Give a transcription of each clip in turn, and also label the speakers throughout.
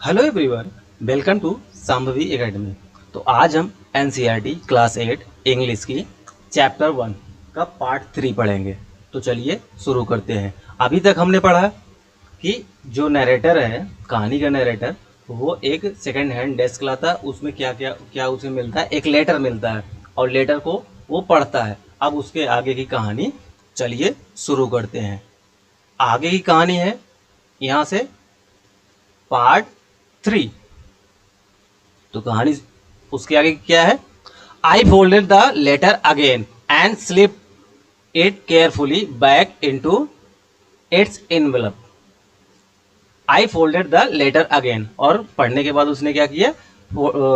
Speaker 1: Hello everyone, welcome to Sambhavi academy. तो आज हम एनसीईआरटी क्लास 8 इंग्लिश की चैप्टर 1 का पार्ट 3 पढ़ेंगे। तो चलिए शुरू करते हैं। अभी तक हमने पढ़ा कि जो नरेटर है, कहानी का नरेटर, वो एक सेकंड हैंड डेस्क लाता है। उसमें क्या क्या क्या उसे मिलता है, एक लेटर मिलता है और लेटर को वो पढ़ता है। अब उसके आगे की कहानी चलिए शुरू करते हैं। आगे की कहानी है यहाँ से पार्ट 3। तो कहानी उसके आगे क्या है? I folded the letter again and slip it carefully back into its envelope. I folded the letter again, और पढ़ने के बाद उसने क्या किया,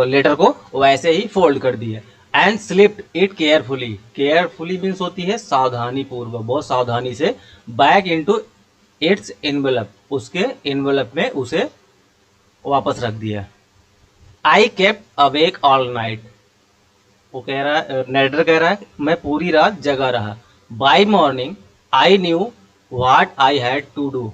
Speaker 1: लेटर को वैसे ही फोल्ड कर दिया। And slipped it carefully, carefully means होती है सावधानी पूर्वक, बहुत सावधानी से, बैक इनटू इट्स एनवेलप, उसके एनवेलप में उसे वापस रख दिया। I kept awake all night, वो कह रहा है, नरेटर कह रहा है, मैं पूरी रात जगा रहा। By morning I knew what I had to do,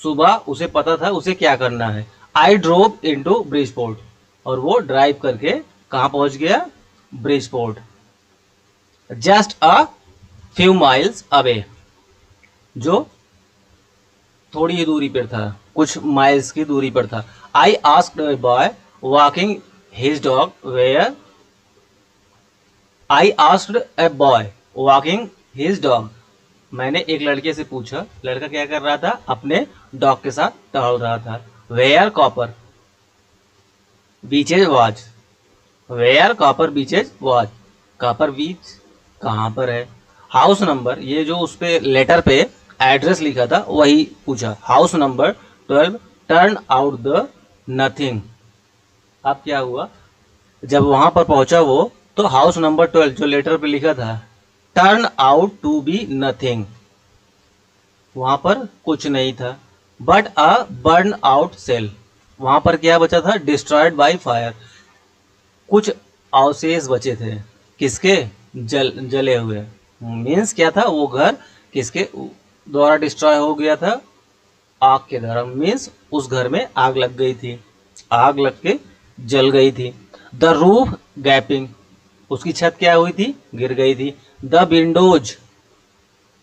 Speaker 1: सुबह उसे पता था उसे क्या करना है। आई ड्रोव इनटू ब्रिजपोर्ट, और वो ड्राइव करके कहाँ पहुंच गया? Bridgeport. Just a few miles away, जो थोड़ी ही दूरी पर था, कुछ माइल्स की दूरी पर था। I asked a boy walking his dog where, I asked a boy walking his dog, मैंने एक लड़के से पूछा, लड़का क्या कर रहा था? अपने डॉग के साथ टहल रहा था। Where Copper Beeches watch, where Copper Beeches watch, Copper Beech कहाँ पर है? हाउस नंबर, ये जो उस पे लेटर पे एड्रेस लिखा था वही पूछा। House number 12 turn out the nothing. अब क्या हुआ, जब वहां पर पहुंचा वो, तो हाउस नंबर 12 जो लेटर पे लिखा था, turn out to be nothing, वहां पर कुछ नहीं था। But a burnt out shell, वहां पर क्या बचा था? डिस्ट्रॉयड बाय फायर, कुछ अवशेष बचे थे। किसके? जले हुए। मीन्स क्या था, वो घर किसके द्वारा डिस्ट्रॉय हो गया था? आग के द्वारा। मीन्स उस घर में आग लग गई थी, आग लग के जल गई थी। द रूफ गैपिंग, उसकी छत क्या हुई थी? गिर गई थी। The Windows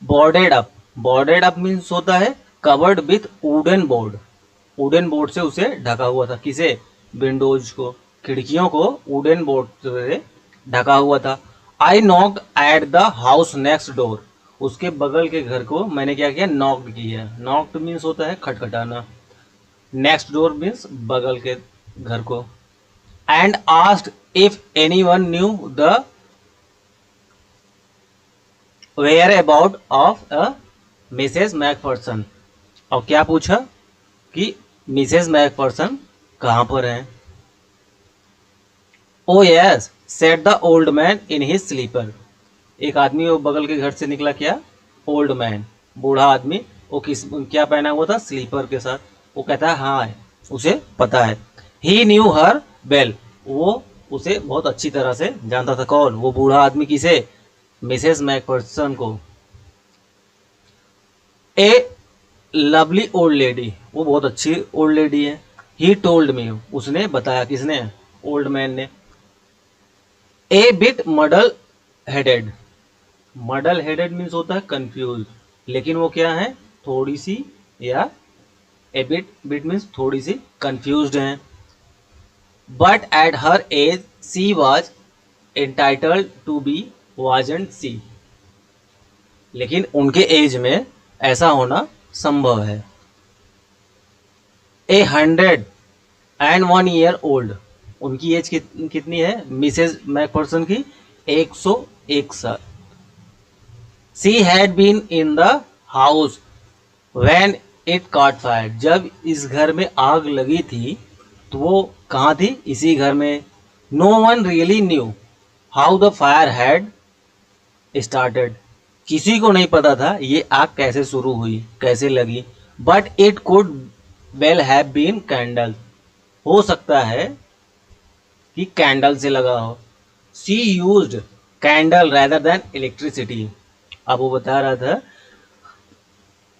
Speaker 1: boarded up, boarded up means होता है covered with wooden board, wooden board से उसे ढका हुआ था। किसे? विंडोज को, खिड़कियों को वुडन बोर्ड से ढका हुआ था। I knocked at the house next door, उसके बगल के घर को मैंने क्या किया? नॉक्ड किया। नॉक्ड मीन्स होता है खटखटाना, नेक्स्ट डोर मीन्स बगल के घर को। And asked if anyone knew the whereabouts of a Mrs McPherson, और क्या पूछा कि मिसेस मैकफर्सन कहाँ पर हैं? Oh yes said the old man in his slipper, एक आदमी वो बगल के घर से निकला, क्या? ओल्ड मैन, बूढ़ा आदमी, वो किस क्या पहना हुआ था? स्लीपर के साथ। वो कहता है हाँ, उसे पता है। ही न्यू हर वेल, वो उसे बहुत अच्छी तरह से जानता था। कौन? वो बूढ़ा आदमी। किसे? मिसेस मैकफर्सन को। ए लवली ओल्ड लेडी, वो बहुत अच्छी ओल्ड लेडी है। ही टोल्ड मी, उसने बताया। किसने? ओल्ड मैन ने। A bit muddle headed, muddle headed means होता है कंफ्यूज, लेकिन वो क्या है? थोड़ी सी, या ए बिट, बिट मीन्स थोड़ी सी कंफ्यूज्ड है। But at her age she was entitled to be vacant she, लेकिन उनके एज में ऐसा होना संभव है। ए 101 ओल्ड, उनकी एज कितनी है? मिसेज मैकफर्सन की 101 साल। She had been in the house when it caught fire, जब इस घर में आग लगी थी तो वो कहाँ थी? इसी घर में। No one really knew how the fire had started, किसी को नहीं पता था ये आग कैसे शुरू हुई, कैसे लगी। But it could well have been candle, हो सकता है कि कैंडल से लगा हो। She used candle rather than electricity, अब वो बता रहा था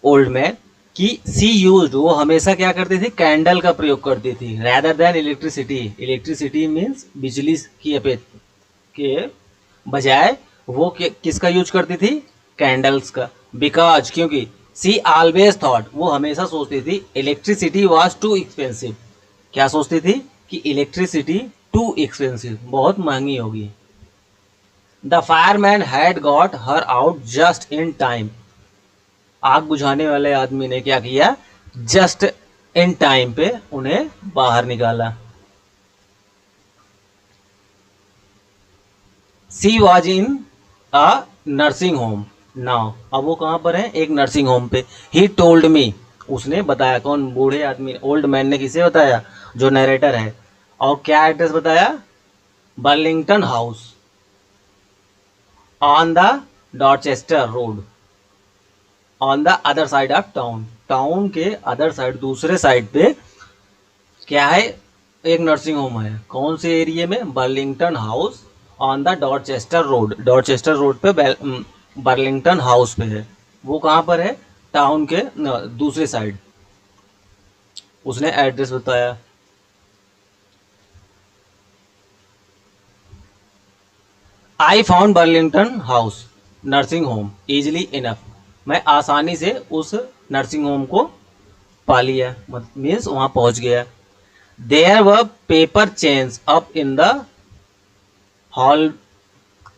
Speaker 1: ओल्ड मैन कि सी यूज्ड, वो हमेशा क्या करती थी, कैंडल का प्रयोग करती थी, rather than electricity. Electricity means बिजली की के बजाय वो किसका यूज करती थी, कैंडल्स का। बिकॉज, क्योंकि सी ऑलवेज थॉट, वो हमेशा सोचती थी इलेक्ट्रिसिटी वॉज टू एक्सपेंसिव। क्या सोचती थी कि इलेक्ट्रिसिटी टू एक्सपेंसिव, बहुत महंगी होगी। The fireman had got her out just in time. आग बुझाने वाले आदमी ने क्या किया, जस्ट इन टाइम पे उन्हें बाहर निकाला। She was in a nursing home now, अब वो कहां पर है, एक नर्सिंग होम पे। ही टोल्ड मी, उसने बताया, कौन, बूढ़े आदमी, ओल्ड मैन ने किसे बताया, जो नरेटर है। और क्या एड्रेस बताया, Burlington house on the Dorchester road on the other side of town. Town के अदर साइड, दूसरे साइड पे क्या है, एक नर्सिंग होम है। कौन से एरिया में, Burlington house on the Dorchester road. Dorchester road पे बर्लिंगटन हाउस पे है। वो कहाँ पर है, टाउन के दूसरे साइड। उसने एड्रेस बताया। I found Burlington house nursing home easily enough, मैं आसानी से उस नर्सिंग होम को पा लिया, मीन्स वहां पहुंच गया। There were paper chains up in the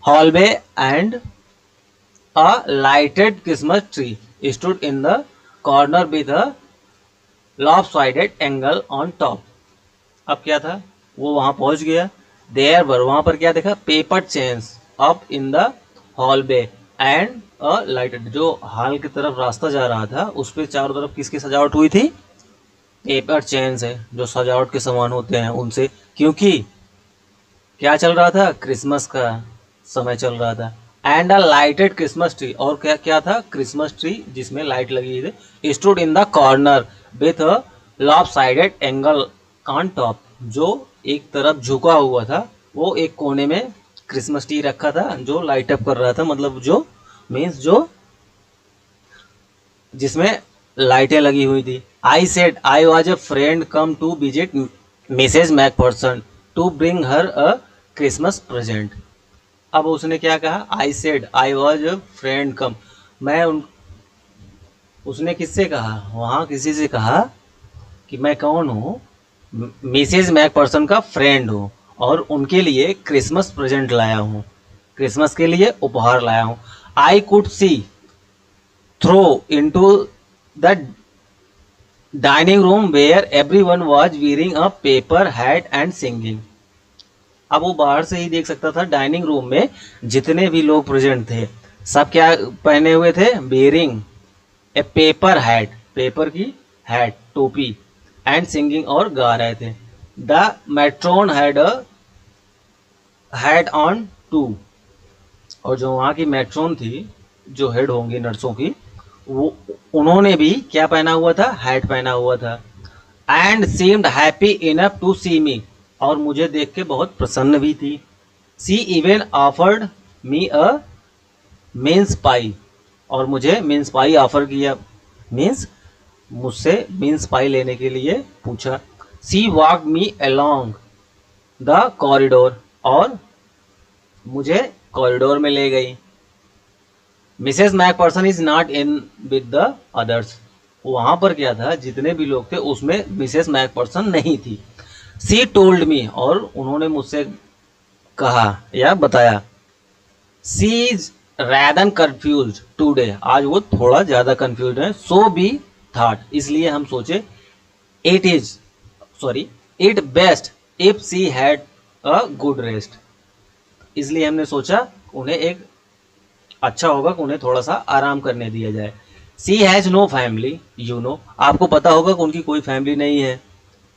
Speaker 1: hallway and a lighted Christmas tree stood in the corner with a lopsided angel on top. अब क्या था, वो वहां पहुंच गया। देयर वर, वहां पर क्या देखा, paper chains up in the hallway and a lighted, जो हॉल की तरफ रास्ता जा रहा था उस पर चारों तरफ किसकी सजावट हुई थी, पेपर चेन्स है, जो सजावट के सामान होते हैं उनसे। क्योंकि क्या चल रहा था, क्रिसमस का समय चल रहा था। And a lighted Christmas tree, और क्या क्या था, क्रिसमस ट्री जिसमें लाइट लगी हुई थी। Stood in the corner with a lop sided angle on top, जो एक तरफ झुका हुआ था, वो एक कोने में क्रिसमस ट्री रखा था जो लाइट अप कर रहा था, मतलब जो मीन्स जो जिसमें लाइटें लगी हुई थी। I said I was a friend come to visit Mrs McPherson to bring her a Christmas present. अब उसने क्या कहा, I said I was a friend come, मैं उन उसने किससे कहा, वहां किसी से कहा कि मैं कौन हूँ, मिसेज मैकपर्सन का फ्रेंड हूँ और उनके लिए क्रिसमस प्रेजेंट लाया हूँ, क्रिसमस के लिए उपहार लाया हूँ। I could see through into the dining room where everyone was wearing a paper hat and singing. अब वो बाहर से ही देख सकता था, डाइनिंग रूम में जितने भी लोग प्रेजेंट थे सब क्या पहने हुए थे, bearing a paper hat, paper की हैट, टोपी, एंड सिंगिंग, और गा रहे थे। The matron had a hat on too, और जो वहाँ की मेट्रोन थी, जो हेड होंगी नर्सों की, वो उन्होंने भी क्या पहना हुआ था, हैट पहना हुआ था। And seemed happy enough to see me, और मुझे देख के बहुत प्रसन्न भी थी। She even offered me a mince pie, और मुझे मिन्स पाई ऑफर किया, मीन्स मुझसे मिन्स पाई लेने के लिए पूछा। She walk me along the corridor, और मुझे कॉरिडोर में ले गई। Mrs McPherson is not in with the others, वहां पर क्या था, जितने भी लोग थे उसमें मिसेस मैकपर्सन नहीं थी। सी टोल्ड मी, और उन्होंने मुझसे कहा या बताया। सी इज रैदर कंफ्यूज टूडे, आज वो थोड़ा ज्यादा कंफ्यूज है। सो बी थॉट, इसलिए हम सोचे, it is sorry it best if she had a good rest, इसलिए हमने सोचा उन्हें एक अच्छा होगा कि उन्हें थोड़ा सा आराम करने दिया जाए। She has no family, you know, आपको पता होगा कि उनकी कोई फैमिली नहीं है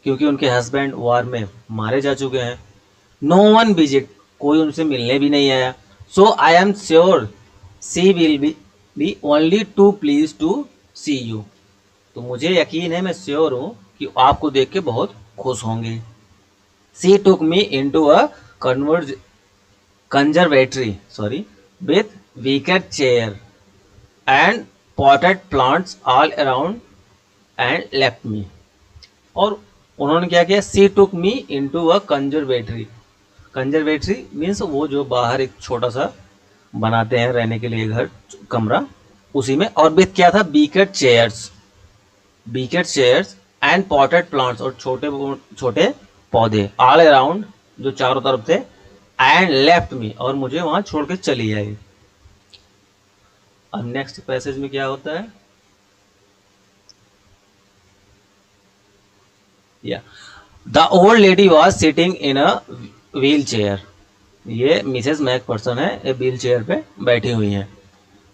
Speaker 1: क्योंकि उनके हस्बैंड वार में मारे जा चुके हैं। नो वन विजिट, कोई उनसे मिलने भी नहीं आया। So I am sure she will be only too please to see you, तो मुझे यकीन है, मैं श्योर हूँ कि आपको देख के बहुत खुश होंगे। She took me in to a conservatory, with wicker chair and potted plants all around and left me. और उन्होंने क्या किया, she took me into a conservatory. Conservatory means वो जो बाहर एक छोटा सा बनाते हैं रहने के लिए घर, कमरा, उसी में। और विथ क्या था, bucket chairs, bucket chairs and potted plants, और छोटे छोटे पौधे ऑल अराउंड, जो चारों तरफ थे। एंड लेफ्ट मी, और मुझे वहां छोड़ के चली आई। अब नेक्स्ट पैसेज में क्या होता है, या the old lady was sitting in a wheel chair. ये मिसेस मैकपर्सन है, ये व्हील चेयर पे बैठी हुई हैं।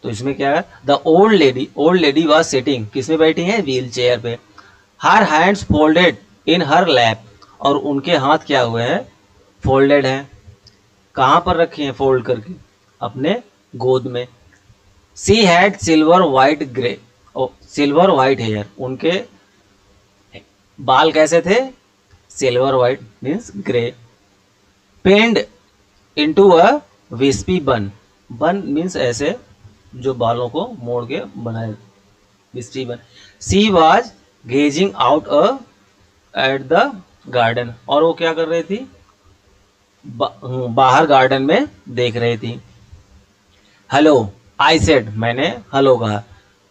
Speaker 1: तो इसमें क्या है, the old lady was sitting, किस में बैठी है, व्हील चेयर पे। हर हैंड्स फोल्डेड इन हर लैप, और उनके हाथ क्या हुए हैं, फोल्डेड हैं। कहाँ पर रखे हैं, फोल्ड करके, अपने गोद में। She had silver white grey, silver white hair, उनके बाल कैसे थे, silver white means grey. Pinned into a wispy bun, bun means ऐसे जो बालों को मोड़ के बनाए, wispy bun. She was gazing out at the garden, और वो क्या कर रही थी, बाहर गार्डन में देख रही थी। हेलो आई सेड, मैंने हेलो कहा।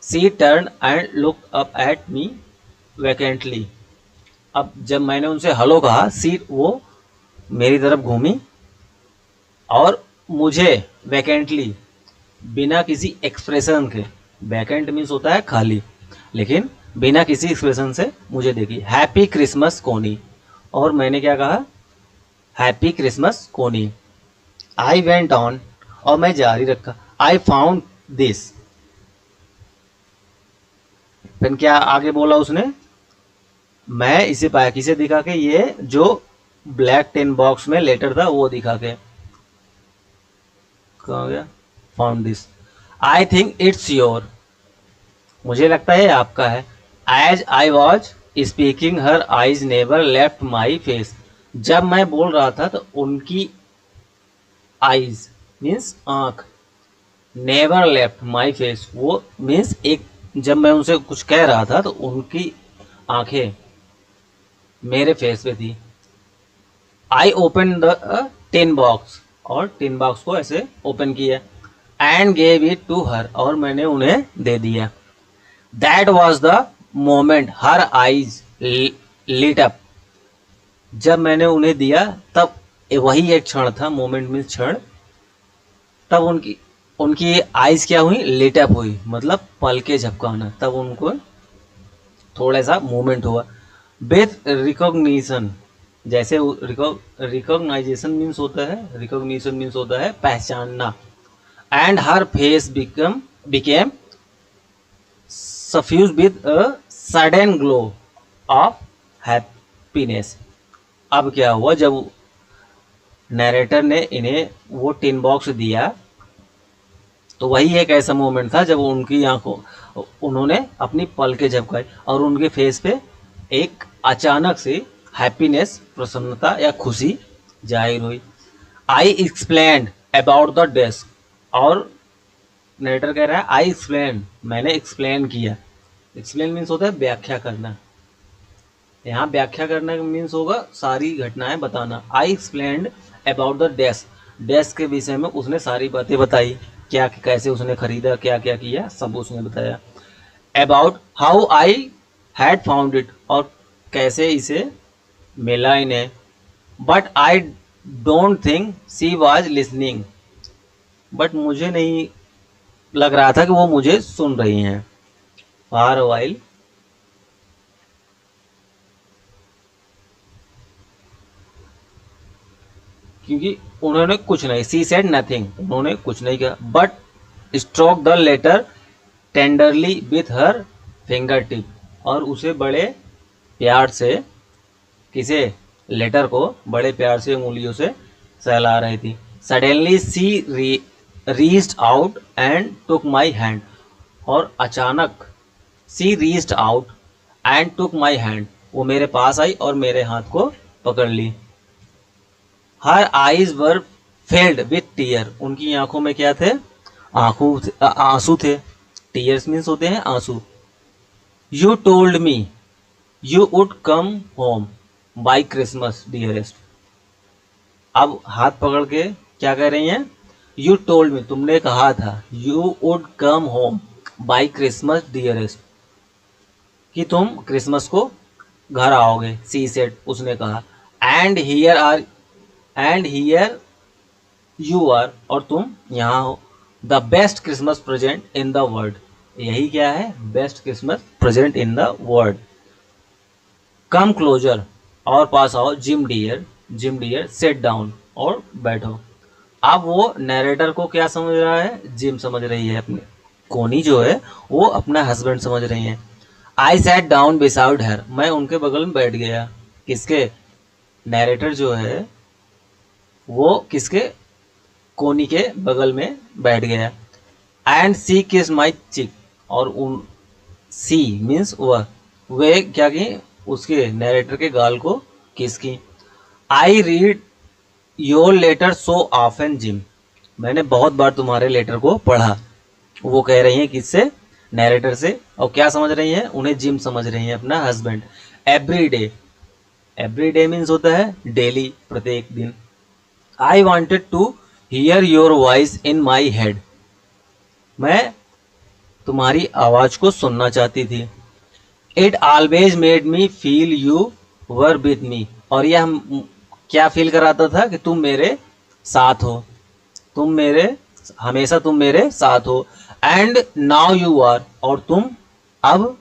Speaker 1: She turn and look up at me vacantly. अब जब मैंने उनसे हेलो कहा, सी वो मेरी तरफ घूमी और मुझे वैकेंटली, बिना किसी एक्सप्रेशन के, वैकेंट मीन्स होता है खाली, लेकिन बिना किसी एक्सप्रेशन से मुझे देखी। हैप्पी क्रिसमस कोनी, और मैंने क्या कहा, हैप्पी क्रिसमस कोनी। आई वेंट ऑन, और मैं जारी रखा। आई फाउंड दिस, फिर क्या आगे बोला उसने, मैं इसे पाया, किसे दिखा के, ये जो ब्लैक टिन बॉक्स में लेटर था वो दिखा के। कहा गया, found this. I think it's your, मुझे लगता है आपका है। As I was speaking her eyes never left my face, जब मैं बोल रहा था तो उनकी आईज मीन्स आंख, नेवर लेफ्ट माई फेस वो मीन्स एक, जब मैं उनसे कुछ कह रहा था तो उनकी आंखें मेरे फेस पे थी। I open the tin box, और टिन बॉक्स को ऐसे ओपन किया। And gave it to her, और मैंने उन्हें दे दिया। That was the moment her eyes lit up, जब मैंने उन्हें दिया तब वही एक क्षण था, मोमेंट मीन्स क्षण, तब उनकी उनकी आईज क्या हुई, लिट अप हुई, मतलब पल के झपकाना, तब उनको थोड़ा सा मूवमेंट हुआ। विथ रिकॉग्निशन, जैसे रिकॉग्नाइजेशन मीन्स होता है, रिकॉग्निशन मीन्स होता है पहचानना। And her face became suffuse with a sudden glow of happiness. अब क्या हुआ, जब नरेटर ने इन्हें वो टिन बॉक्स दिया तो वही एक ऐसा मोमेंट था जब उनकी आंखों, उन्होंने अपनी पलकें झपकाई और उनके फेस पे एक अचानक से हैप्पीनेस, प्रसन्नता या खुशी जाहिर हुई। आई एक्सप्लेन्ड अबाउट द डेस्क, और नरेटर कह रहा है आई एक्सप्लेन, मैंने एक्सप्लेन किया। एक्सप्लेन मीन्स होता है व्याख्या करना, यहाँ व्याख्या करना मीन्स होगा सारी घटनाएं बताना। I explained about the desk, desk के विषय में उसने सारी बातें बताई, क्या कैसे उसने खरीदा, क्या क्या किया, सब उसने बताया। About how I had found it, और कैसे इसे मिला इन्हें। But I don't think she was listening, but मुझे नहीं लग रहा था कि वो मुझे सुन रही हैं। फॉर वाइल, क्योंकि उन्होंने कुछ नहीं, सी सेड नथिंग, उन्होंने कुछ नहीं किया। But stroke the letter tenderly with her finger tip, और उसे बड़े प्यार से, किसे, लेटर को बड़े प्यार से उंगलियों से सहला रही थी। Suddenly she reached out and took my hand, और अचानक she reached out and took my hand, वो मेरे पास आई और मेरे हाथ को पकड़ ली। Her eyes were filled with tear, उनकी आंखों में क्या थे, आंसू थे। टीयर्स मीन्स होते हैं आंसू। You told me you would come home by Christmas dearest. अब हाथ पकड़ के क्या कह रही हैं? यू टोल्ड मी, तुमने कहा था, you would come home by Christmas dearest, कि तुम क्रिसमस को घर आओगे। सी सेड, उसने कहा। एंड हियर यू आर, और तुम यहाँ हो। The best Christmas present in the world, यही क्या है? Best Christmas present in the world. Come closer, और पास आओ। जिम डियर सेट डाउन, और बैठो। अब वो नरेटर को क्या समझ रहा है? जिम समझ रही है, अपने कोनी जो है वो अपना हस्बैंड समझ रही है। I sat down beside her, मैं उनके बगल में बैठ गया। किसके? नरेटर जो है वो किसके? कोनी के बगल में बैठ गया। एंड सी किस माई चिक, और उन सी मीन्स वह, वे क्या की? उसके नरेटर के गाल को किस की। I read your letter so often Jim, मैंने बहुत बार तुम्हारे लेटर को पढ़ा। वो कह रही हैं किससे? नरेटर से। और क्या समझ रही हैं? उन्हें जिम समझ रही हैं, अपना हस्बैंड। एवरी डे मीन्स होता है डेली, प्रत्येक दिन। I wanted to hear your voice in my head, मैं तुम्हारी आवाज को सुनना चाहती थी। It always made me feel you were with me, और यह क्या फील कराता था? कि तुम मेरे साथ हो, तुम मेरे, हमेशा तुम मेरे साथ हो। एंड नाउ यू आर, और तुम अब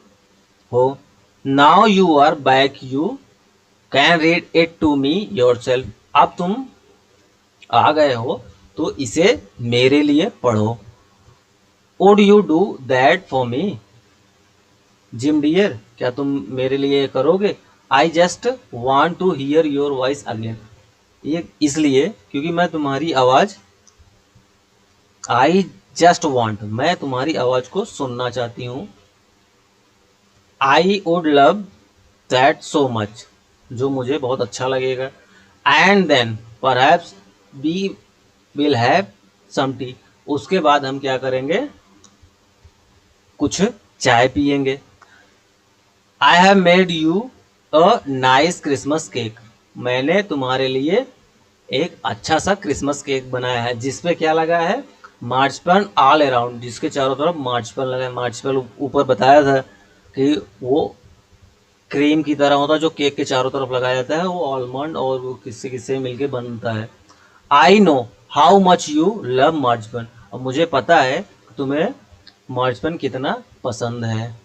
Speaker 1: हो। Now you are back, you can read it to me yourself, अब तुम आ गए हो तो इसे मेरे लिए पढ़ो। Would you do that for me Jim dear, क्या तुम मेरे लिए करोगे? I just want to hear your voice again, ये इसलिए क्योंकि मैं तुम्हारी आवाज, आई जस्ट वॉन्ट, मैं तुम्हारी आवाज को सुनना चाहती हूँ। I would love that so much, जो मुझे बहुत अच्छा लगेगा। And then perhaps we will have some tea, उसके बाद हम क्या करेंगे? कुछ चाय पियेंगे। I have made you a nice Christmas cake, मैंने तुम्हारे लिए एक अच्छा सा क्रिसमस केक बनाया है, जिसपे क्या लगा है? मार्चपन ऑल अराउंड, जिसके चारों तरफ मार्चपन लगा है। मार्चपन ऊपर बताया था कि वो क्रीम की तरह होता है, जो केक के चारों तरफ लगाया जाता है, वो आलमंड और वो किससे किससे मिलके बनता है। I know how much you love marzipan, और मुझे पता है तुम्हें मार्चपन कितना पसंद है।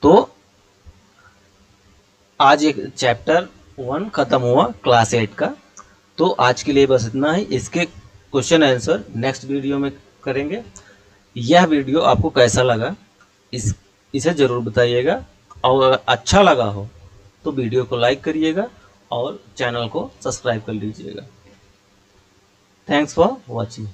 Speaker 1: तो आज एक चैप्टर 1 खत्म हुआ क्लास 8 का। तो आज के लिए बस इतना ही। इसके क्वेश्चन आंसर नेक्स्ट वीडियो में करेंगे। यह वीडियो आपको कैसा लगा इसे ज़रूर बताइएगा, और अगर अच्छा लगा हो तो वीडियो को लाइक करिएगा और चैनल को सब्सक्राइब कर लीजिएगा। Thanks for watching.